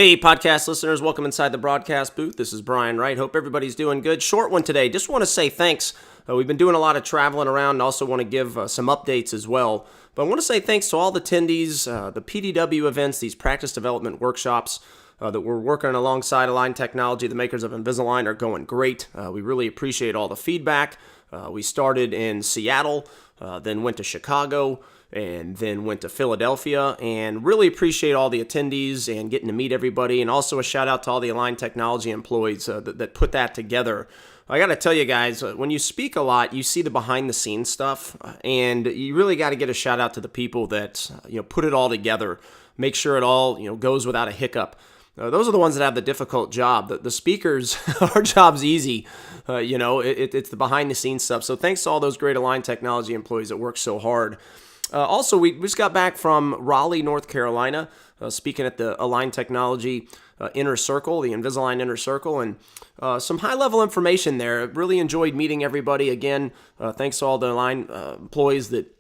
Hey, podcast listeners, welcome inside the broadcast booth. This is Brian Wright. Hope everybody's doing good. Short one today. Just want to say thanks. We've been doing a lot of traveling around and also want to give some updates as well. But I want to say thanks to all the attendees, the PDW events, these practice development workshops that we're working alongside Align Technology. The makers of Invisalign are going great. We really appreciate all the feedback. We started in Seattle, then went to Chicago, and then went to Philadelphia, and really appreciate all the attendees and getting to meet everybody, and also a shout out to all the Align Technology employees that put that together. I got to tell you guys, when you speak a lot, you see the behind the scenes stuff, and you really got to get a shout out to the people that put it all together, make sure it all goes without a hiccup. Those are the ones that have the difficult job. The speakers, our job's easy. It's the behind the scenes stuff. So thanks to all those great Align Technology employees that work so hard. Also, we just got back from Raleigh, North Carolina, speaking at the Align Technology Inner Circle, the Invisalign Inner Circle, and some high-level information there. Really enjoyed meeting everybody. Again, thanks to all the Align employees that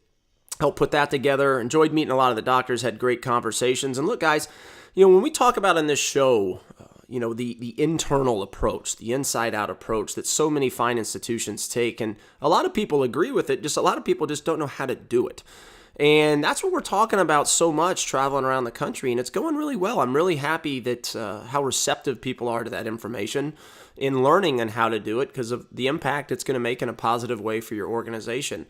helped put that together. Enjoyed meeting a lot of the doctors, had great conversations. And look, guys, when we talk about in this show, the internal approach, the inside-out approach that so many fine institutions take, and a lot of people agree with it, just a lot of people just don't know how to do it. And that's what we're talking about so much traveling around the country, and it's going really well. I'm really happy that how receptive people are to that information in learning and how to do it because of the impact it's going to make in a positive way for your organization.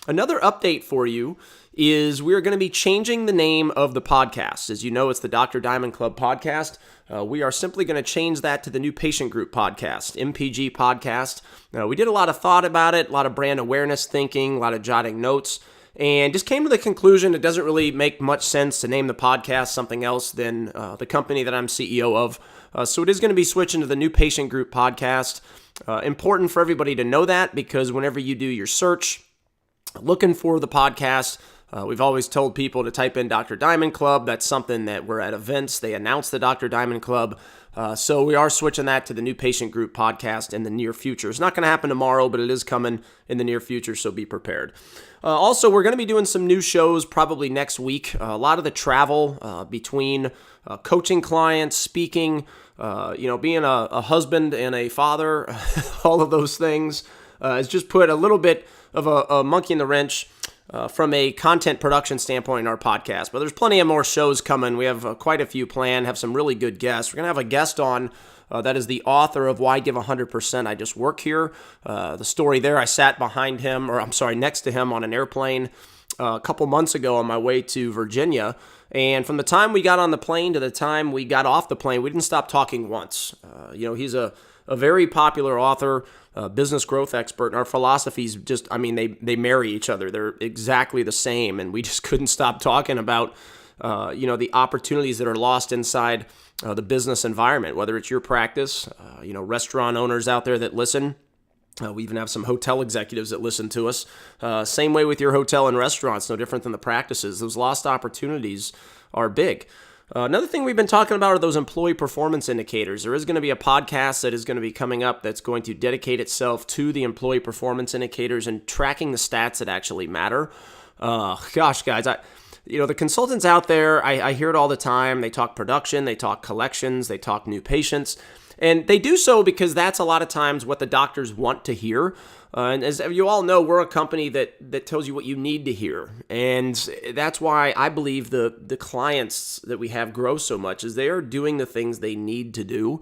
Another update for you is we're going to be changing the name of the podcast. As you know, it's the Dr. Diamond Club podcast. We are simply going to change that to the New Patient Group podcast, MPG podcast. We did a lot of thought about it, a lot of brand awareness thinking, a lot of jotting notes, and just came to the conclusion it doesn't really make much sense to name the podcast something else than the company that I'm CEO of. So it is going to be switching to the New Patient Group podcast. Important for everybody to know that because whenever you do your search, looking for the podcast, we've always told people to type in Dr. Diamond Club. That's something that we're at events. They announce the Dr. Diamond Club. So we are switching that to the New Patient Group podcast in the near future. It's not going to happen tomorrow, but it is coming in the near future, so be prepared. Also, we're going to be doing some new shows probably next week. A lot of the travel between coaching clients, speaking, being a husband and a father, all of those things has just put a little bit of a monkey in the wrench from a content production standpoint in our podcast. But there's plenty of more shows coming. We have quite a few planned, have some really good guests. We're going to have a guest on that is the author of Why Give 100%, I Just Work Here. The story there, I sat next to him on an airplane a couple months ago on my way to Virginia. And from the time we got on the plane to the time we got off the plane, we didn't stop talking once. He's a very popular author, business growth expert, and our philosophies they marry each other. They're exactly the same, and we just couldn't stop talking about, the opportunities that are lost inside the business environment, whether it's your practice, restaurant owners out there that listen. We even have some hotel executives that listen to us. Same way with your hotel and restaurants, no different than the practices. Those lost opportunities are big. Another thing we've been talking about are those employee performance indicators. There is going to be a podcast that is going to be coming up that's going to dedicate itself to the employee performance indicators and tracking the stats that actually matter. Guys, the consultants out there, I hear it all the time. They talk production, they talk collections, they talk new patients. And they do so because that's a lot of times what the doctors want to hear. And as you all know, we're a company that tells you what you need to hear. And that's why I believe the clients that we have grow so much is they are doing the things they need to do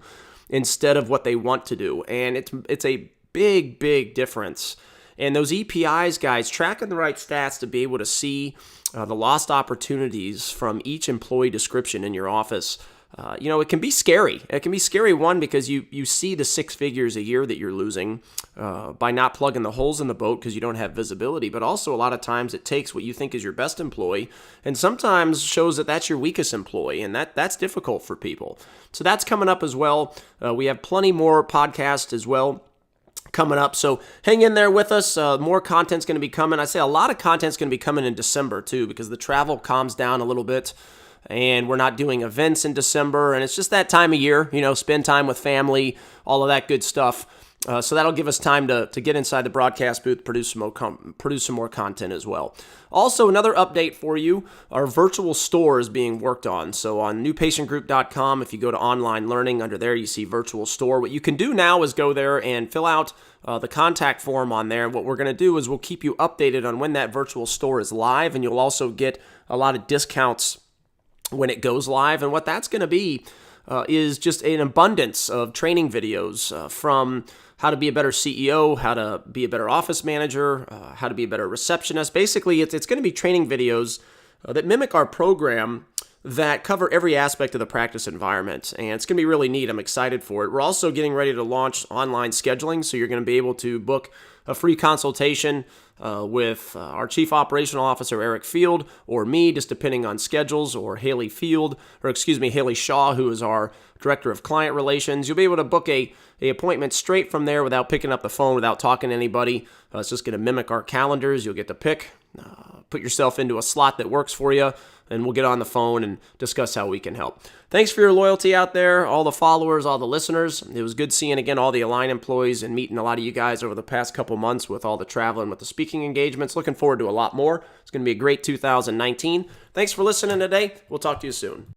instead of what they want to do. And it's a big, big difference. And those EPIs, guys, tracking the right stats to be able to see the lost opportunities from each employee description in your office. It can be scary. It can be scary, one, because you see the 6 figures a year that you're losing by not plugging the holes in the boat because you don't have visibility. But also a lot of times it takes what you think is your best employee and sometimes shows that that's your weakest employee, and that's difficult for people. So that's coming up as well. We have plenty more podcasts as well coming up. So hang in there with us. More content's going to be coming. I say a lot of content's going to be coming in December too because the travel calms down a little bit. And we're not doing events in December, and it's just that time of year, spend time with family, all of that good stuff. So that'll give us time to get inside the broadcast booth, produce some more content as well. Also, another update for you, our virtual store is being worked on. So on newpatientgroup.com, if you go to online learning, under there you see virtual store. What you can do now is go there and fill out the contact form on there. And what we're going to do is we'll keep you updated on when that virtual store is live, and you'll also get a lot of discounts when it goes live. And what that's going to be is just an abundance of training videos from how to be a better CEO, how to be a better office manager, how to be a better receptionist. Basically, it's going to be training videos that mimic our program that cover every aspect of the practice environment. And it's going to be really neat. I'm excited for it. We're also getting ready to launch online scheduling, so you're going to be able to book a free consultation with our Chief Operational Officer, Eric Field, or me, just depending on schedules, or Haley Shaw, who is our Director of Client Relations. You'll be able to book a appointment straight from there without picking up the phone, without talking to anybody. It's just going to mimic our calendars. You'll get to pick, put yourself into a slot that works for you, and we'll get on the phone and discuss how we can help. Thanks for your loyalty out there, all the followers, all the listeners. It was good seeing, again, all the Align employees and meeting a lot of you guys over the past couple months with all the traveling with the speaking engagements. Looking forward to a lot more. It's going to be a great 2019. Thanks for listening today. We'll talk to you soon.